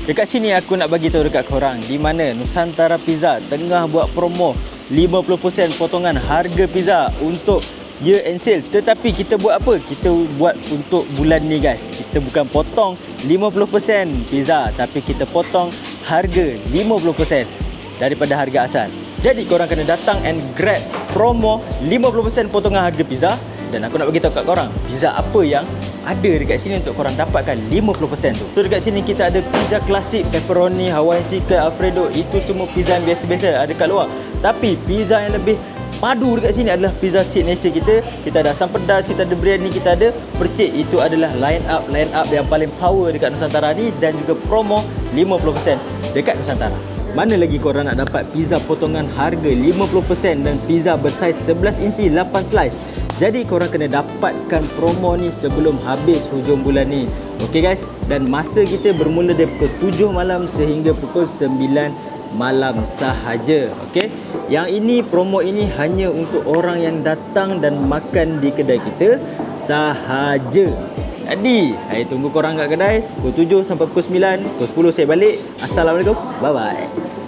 Dekat sini aku nak bagi tahu dekat korang di mana Nusantara Pizza tengah buat promo 50% potongan harga pizza untuk year end sale. Tetapi kita buat apa? Kita buat untuk bulan ni guys. Kita bukan potong 50% pizza, tapi kita potong harga 50% daripada harga asal. Jadi korang kena datang and grab promo 50% potongan harga pizza. Dan aku nak bagi tahu kat korang pizza apa yang ada dekat sini untuk korang dapatkan 50% tu. So dekat sini kita ada pizza klasik, pepperoni, Hawaiian chicken, Alfredo. Itu semua pizza yang biasa-biasa ada kat luar. Tapi pizza yang lebih padu dekat sini adalah pizza signature kita. Kita ada asam pedas, kita ada biryani, kita ada percik. Itu adalah line up yang paling power dekat Nusantara ni. Dan juga promo 50% dekat Nusantara. Mana lagi korang nak dapat pizza potongan harga 50% dan pizza bersaiz 11 inci 8 slice. Jadi korang kena dapatkan promo ni sebelum habis hujung bulan ni. Okey guys, dan masa kita bermula dari pukul 7 malam sehingga pukul 9 malam sahaja. Okey. Yang ini, promo ini hanya untuk orang yang datang dan makan di kedai kita sahaja. Jadi, saya tunggu korang kat kedai pukul 7 sampai pukul 9. Pukul 10 saya balik. Assalamualaikum. Bye bye.